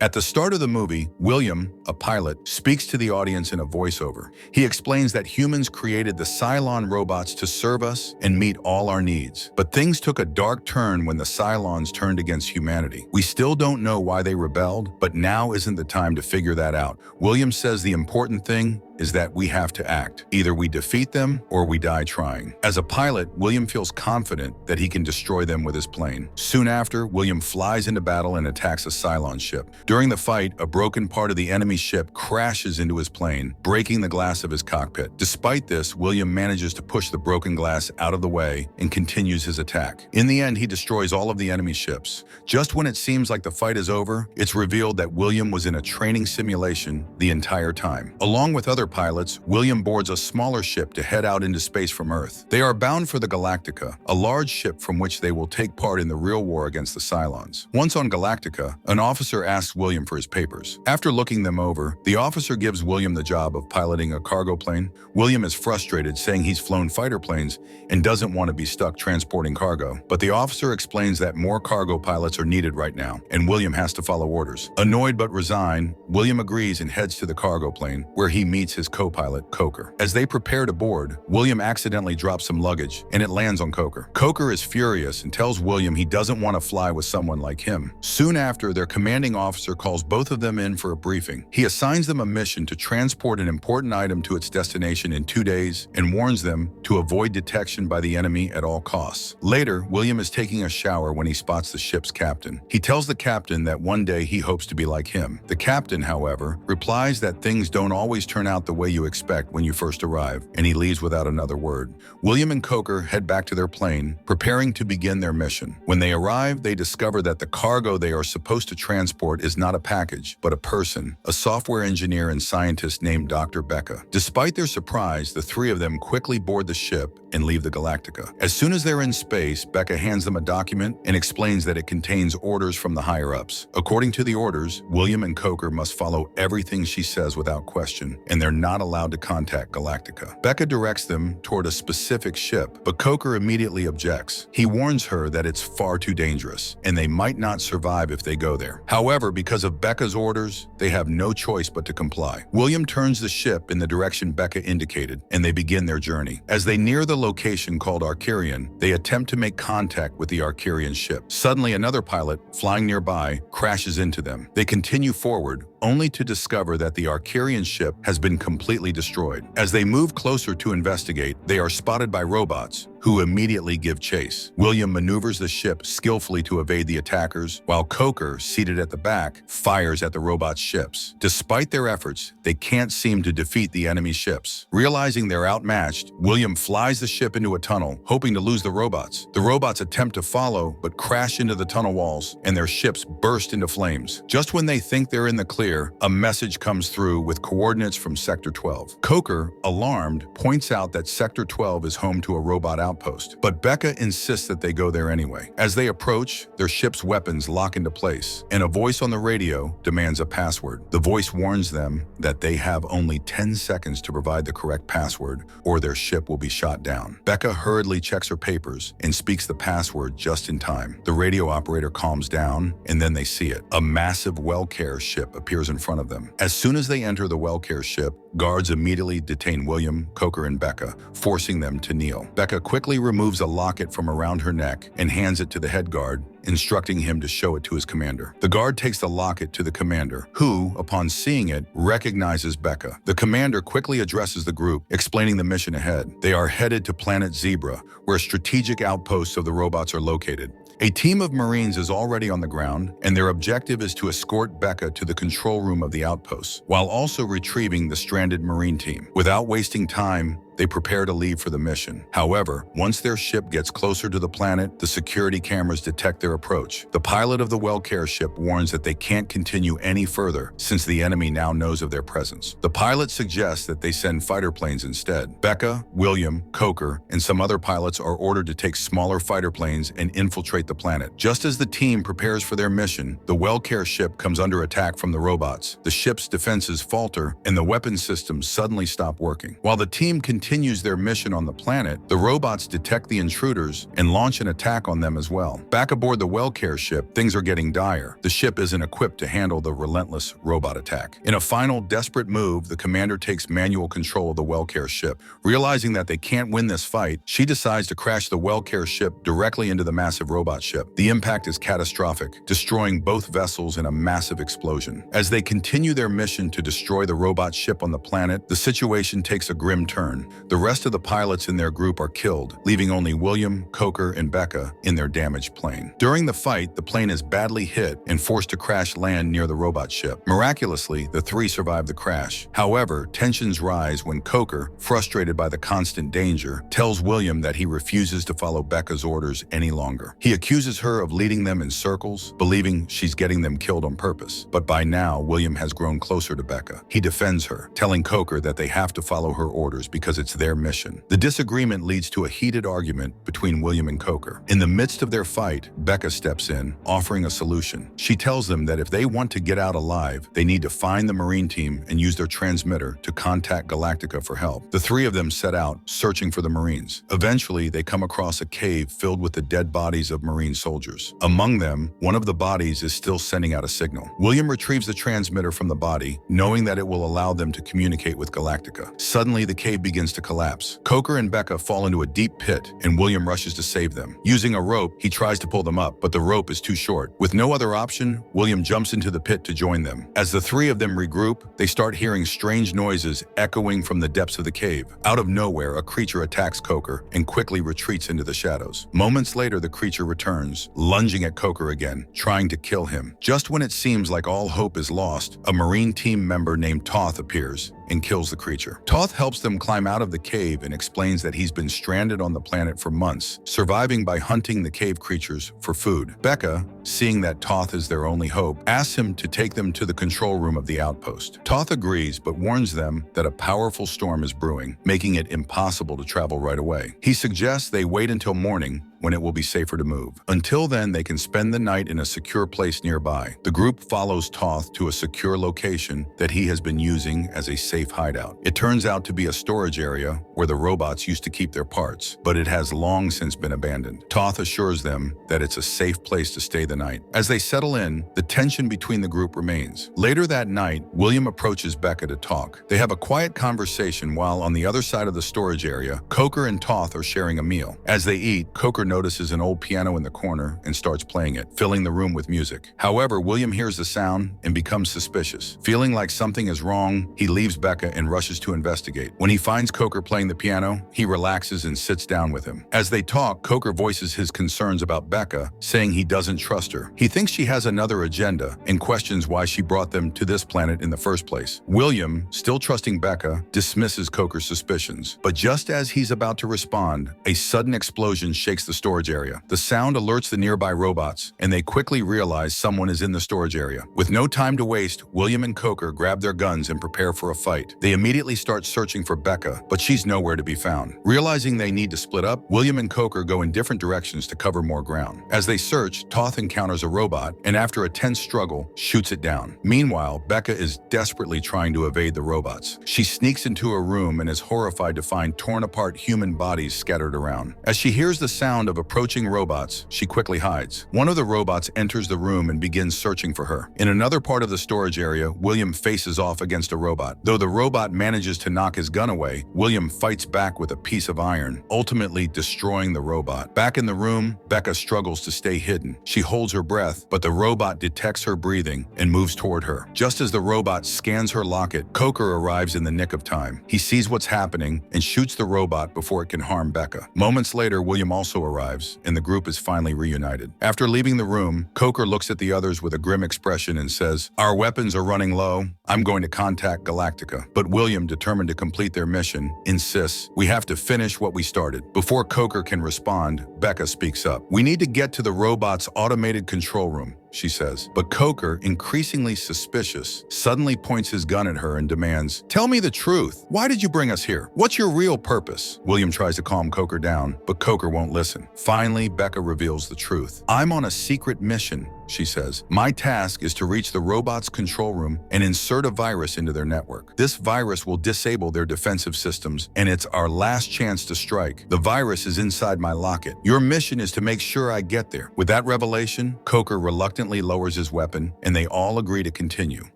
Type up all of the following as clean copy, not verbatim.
At the start of the movie, William, a pilot, speaks to the audience in a voiceover. He explains that humans created the Cylon robots to serve us and meet all our needs. But things took a dark turn when the Cylons turned against humanity. We still don't know why they rebelled, but now isn't the time to figure that out. William says the important thing is that we have to act. Either we defeat them or we die trying. As a pilot, William feels confident that he can destroy them with his plane. Soon after, William flies into battle and attacks a Cylon ship. During the fight, a broken part of the enemy ship crashes into his plane, breaking the glass of his cockpit. Despite this, William manages to push the broken glass out of the way and continues his attack. In the end, he destroys all of the enemy ships. Just when it seems like the fight is over, it's revealed that William was in a training simulation the entire time. Along with other pilots, William boards a smaller ship to head out into space from Earth. They are bound for the Galactica, a large ship from which they will take part in the real war against the Cylons. Once on Galactica, an officer asks William for his papers. After looking them over, the officer gives William the job of piloting a cargo plane. William is frustrated, saying he's flown fighter planes and doesn't want to be stuck transporting cargo. But the officer explains that more cargo pilots are needed right now, and William has to follow orders. Annoyed but resigned, William agrees and heads to the cargo plane, where he meets his co-pilot, Coker. As they prepare to board, William accidentally drops some luggage, and it lands on Coker. Coker is furious and tells William he doesn't want to fly with someone like him. Soon after, their commanding officer calls both of them in for a briefing. He assigns them a mission to transport an important item to its destination in 2 days and warns them to avoid detection by the enemy at all costs. Later, William is taking a shower when he spots the ship's captain. He tells the captain that one day he hopes to be like him. The captain, however, replies that things don't always turn out the way you expect when you first arrive, and he leaves without another word. William and Coker head back to their plane, preparing to begin their mission. When they arrive, they discover that the cargo they are supposed to transport is not a package, but a person, a software engineer and scientist named Dr. Becca. Despite their surprise, the three of them quickly board the ship and leave the Galactica. As soon as they're in space, Becca hands them a document and explains that it contains orders from the higher-ups. According to the orders, William and Coker must follow everything she says without question, and they're not allowed to contact Galactica. Becca directs them toward a specific ship, but Coker immediately objects. He warns her that it's far too dangerous, and they might not survive if they go there. However, because of Becca's orders, they have no choice but to comply. William turns the ship in the direction Becca indicated, and they begin their journey. As they near the location called Arcurian, they attempt to make contact with the Arcurian ship. Suddenly, another pilot, flying nearby, crashes into them. They continue forward, only to discover that the Arcurian ship has been completely destroyed. As they move closer to investigate, they are spotted by robots, who immediately give chase. William maneuvers the ship skillfully to evade the attackers, while Coker, seated at the back, fires at the robot ships. Despite their efforts, they can't seem to defeat the enemy ships. Realizing they're outmatched, William flies the ship into a tunnel, hoping to lose the robots. The robots attempt to follow, but crash into the tunnel walls, and their ships burst into flames. Just when they think they're in the clear, a message comes through with coordinates from Sector 12. Coker, alarmed, points out that Sector 12 is home to a robot outpost, but Becca insists that they go there anyway. As they approach, their ship's weapons lock into place, and a voice on the radio demands a password. The voice warns them that they have only 10 seconds to provide the correct password, or their ship will be shot down. Becca hurriedly checks her papers and speaks the password just in time. The radio operator calms down, and then they see it. A massive WellCare ship appears in front of them. As soon as they enter the WellCare ship, guards immediately detain William, Coker, and Becca, forcing them to kneel. Becca quickly removes a locket from around her neck and hands it to the head guard, instructing him to show it to his commander. The guard takes the locket to the commander, who, upon seeing it, recognizes Becca. The commander quickly addresses the group, explaining the mission ahead. They are headed to Planet Zebra, where strategic outposts of the robots are located. A team of Marines is already on the ground, and their objective is to escort Becca to the control room of the outposts, while also retrieving the stranded Marine team. Without wasting time, they prepare to leave for the mission. However, once their ship gets closer to the planet, the security cameras detect their approach. The pilot of the WellCare ship warns that they can't continue any further since the enemy now knows of their presence. The pilot suggests that they send fighter planes instead. Becca, William, Coker, and some other pilots are ordered to take smaller fighter planes and infiltrate the planet. Just as the team prepares for their mission, the WellCare ship comes under attack from the robots. The ship's defenses falter, and the weapon systems suddenly stop working. While the team continues continues their mission on the planet, the robots detect the intruders and launch an attack on them as well. Back aboard the well-care ship, things are getting dire. The ship isn't equipped to handle the relentless robot attack. In a final, desperate move, the commander takes manual control of the well-care ship. Realizing that they can't win this fight, she decides to crash the well-care ship directly into the massive robot ship. The impact is catastrophic, destroying both vessels in a massive explosion. As they continue their mission to destroy the robot ship on the planet, the situation takes a grim turn. The rest of the pilots in their group are killed, leaving only William, Coker, and Becca in their damaged plane. During the fight, the plane is badly hit and forced to crash land near the robot ship. Miraculously, the three survive the crash. However, tensions rise when Coker, frustrated by the constant danger, tells William that he refuses to follow Becca's orders any longer. He accuses her of leading them in circles, believing she's getting them killed on purpose. But by now, William has grown closer to Becca. He defends her, telling Coker that they have to follow her orders because it's their mission. The disagreement leads to a heated argument between William and Coker. In the midst of their fight, Becca steps in, offering a solution. She tells them that if they want to get out alive, they need to find the Marine team and use their transmitter to contact Galactica for help. The three of them set out, searching for the Marines. Eventually, they come across a cave filled with the dead bodies of Marine soldiers. Among them, one of the bodies is still sending out a signal. William retrieves the transmitter from the body, knowing that it will allow them to communicate with Galactica. Suddenly, the cave begins to collapse. Coker and Becca fall into a deep pit, and William rushes to save them. Using a rope, he tries to pull them up, but the rope is too short. With no other option, William jumps into the pit to join them. As the three of them regroup, they start hearing strange noises echoing from the depths of the cave. Out of nowhere, a creature attacks Coker and quickly retreats into the shadows. Moments later, the creature returns, lunging at Coker again, trying to kill him. Just when it seems like all hope is lost, a Marine team member named Toth appears and kills the creature. Toth helps them climb out of the cave and explains that he's been stranded on the planet for months, surviving by hunting the cave creatures for food. Becca, seeing that Toth is their only hope, asks him to take them to the control room of the outpost. Toth agrees, but warns them that a powerful storm is brewing, making it impossible to travel right away. He suggests they wait until morning, when it will be safer to move. Until then, they can spend the night in a secure place nearby. The group follows Toth to a secure location that he has been using as a safe hideout. It turns out to be a storage area where the robots used to keep their parts, but it has long since been abandoned. Toth assures them that it's a safe place to stay the night. As they settle in, the tension between the group remains. Later that night, William approaches Becca to talk. They have a quiet conversation while on the other side of the storage area, Coker and Toth are sharing a meal. As they eat, Coker notices an old piano in the corner and starts playing it, filling the room with music. However, William hears the sound and becomes suspicious. Feeling like something is wrong, he leaves Becca and rushes to investigate. When he finds Coker playing the piano, he relaxes and sits down with him. As they talk, Coker voices his concerns about Becca, saying he doesn't trust her. He thinks she has another agenda and questions why she brought them to this planet in the first place. William, still trusting Becca, dismisses Coker's suspicions. But just as he's about to respond, a sudden explosion shakes the storage area. The sound alerts the nearby robots, and they quickly realize someone is in the storage area. With no time to waste, William and Coker grab their guns and prepare for a fight. They immediately start searching for Becca, but she's nowhere to be found. Realizing they need to split up, William and Coker go in different directions to cover more ground. As they search, Toth encounters a robot, and after a tense struggle, shoots it down. Meanwhile, Becca is desperately trying to evade the robots. She sneaks into a room and is horrified to find torn-apart human bodies scattered around. As she hears the sound of approaching robots, she quickly hides. One of the robots enters the room and begins searching for her. In another part of the storage area, William faces off against a robot. Though the robot manages to knock his gun away, William fights back with a piece of iron, ultimately destroying the robot. Back in the room, Becca struggles to stay hidden. She holds her breath, but the robot detects her breathing and moves toward her. Just as the robot scans her locket, Coker arrives in the nick of time. He sees what's happening and shoots the robot before it can harm Becca. Moments later, William also arrives, and the group is finally reunited. After leaving the room, Coker looks at the others with a grim expression and says, "Our weapons are running low. I'm going to contact Galactica." But William, determined to complete their mission, insists, "We have to finish what we started." Before Coker can respond, Becca speaks up. "We need to get to the robot's automated control room." she says. But Coker, increasingly suspicious, suddenly points his gun at her and demands, "Tell me the truth. Why did you bring us here? What's your real purpose?" William tries to calm Coker down, but Coker won't listen. Finally, Becca reveals the truth. "I'm on a secret mission," she says. "My task is to reach the robot's control room and insert a virus into their network. This virus will disable their defensive systems, and it's our last chance to strike. The virus is inside my locket. Your mission is to make sure I get there." With that revelation, Coker reluctantly lowers his weapon, and they all agree to continue.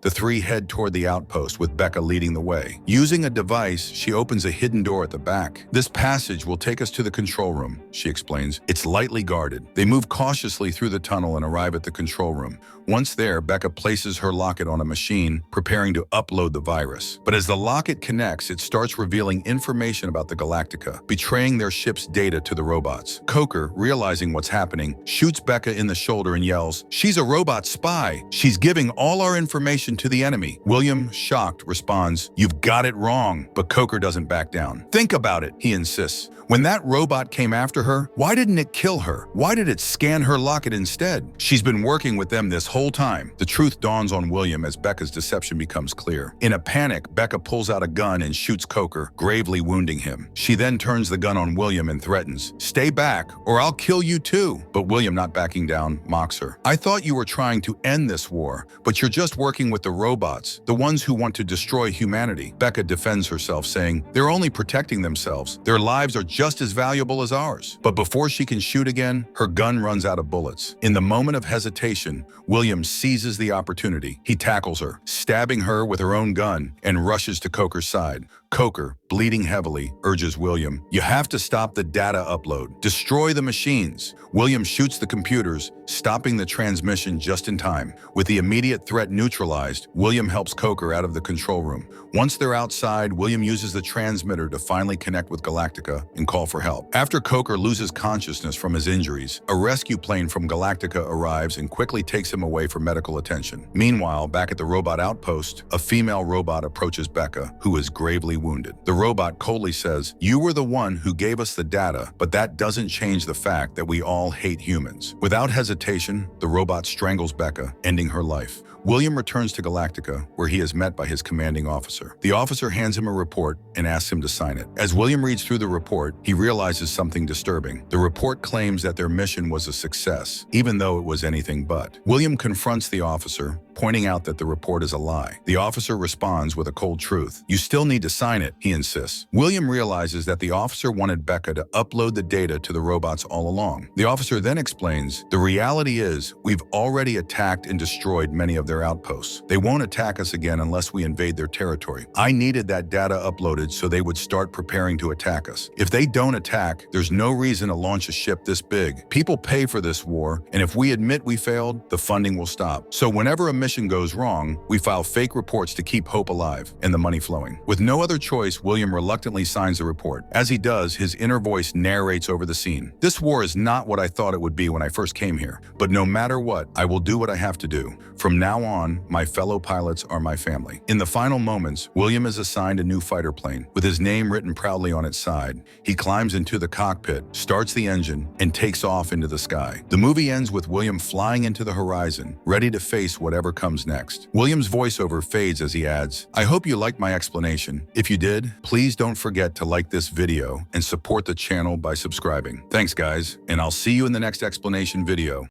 The three head toward the outpost, with Becca leading the way. Using a device, she opens a hidden door at the back. "This passage will take us to the control room," she explains. "It's lightly guarded." They move cautiously through the tunnel and arrive at the control room. Once there, Becca places her locket on a machine, preparing to upload the virus. But as the locket connects, it starts revealing information about the Galactica, betraying their ship's data to the robots. Coker, realizing what's happening, shoots Becca in the shoulder and yells, "She's a robot spy! She's giving all our information to the enemy!" William, shocked, responds, "You've got it wrong." But Coker doesn't back down. "Think about it," he insists. "When that robot came after her, why didn't it kill her? Why did it scan her locket instead? She's been working with them this whole time." The truth dawns on William as Becca's deception becomes clear. In a panic, Becca pulls out a gun and shoots Coker, gravely wounding him. She then turns the gun on William and threatens, "Stay back, or I'll kill you too." But William, not backing down, mocks her. "I thought you were trying to end this war, but you're just working with the robots, the ones who want to destroy humanity." Becca defends herself, saying, "They're only protecting themselves. Their lives are just as valuable as ours." But before she can shoot again, her gun runs out of bullets. In the moment of hesitation, William seizes the opportunity. He tackles her, stabbing her with her own gun, and rushes to Coker's side. Coker, bleeding heavily, urges William, "You have to stop the data upload. Destroy the machines." William shoots the computers, stopping the transmission just in time. With the immediate threat neutralized, William helps Coker out of the control room. Once they're outside, William uses the transmitter to finally connect with Galactica and call for help. After Coker loses consciousness from his injuries, a rescue plane from Galactica arrives and quickly takes him away for medical attention. Meanwhile, back at the robot outpost, a female robot approaches Becca, who is gravely wounded. The robot coldly says, "You were the one who gave us the data, but that doesn't change the fact that we all hate humans." Without hesitation, the robot strangles Becca, ending her life. William returns to Galactica, where he is met by his commanding officer. The officer hands him a report and asks him to sign it. As William reads through the report, he realizes something disturbing. The report claims that their mission was a success, even though it was anything but. William confronts the officer, pointing out that the report is a lie. The officer responds with a cold truth. "You still need to sign it," he insists. William realizes that the officer wanted Becca to upload the data to the robots all along. The officer then explains, "The reality is, we've already attacked and destroyed many of their outposts. They won't attack us again unless we invade their territory. I needed that data uploaded so they would start preparing to attack us. If they don't attack, there's no reason to launch a ship this big. People pay for this war, and if we admit we failed, the funding will stop. So whenever a mission goes wrong, we file fake reports to keep hope alive and the money flowing." With no other choice, William reluctantly signs the report. As he does, his inner voice narrates over the scene. "This war is not what I thought it would be when I first came here, but no matter what, I will do what I have to do. From now on, my fellow pilots are my family." In the final moments, William is assigned a new fighter plane, with his name written proudly on its side. He climbs into the cockpit, starts the engine, and takes off into the sky. The movie ends with William flying into the horizon, ready to face whatever comes next. William's voiceover fades as he adds, "I hope you liked my explanation. If you did, please don't forget to like this video and support the channel by subscribing." Thanks guys, and I'll see you in the next explanation video.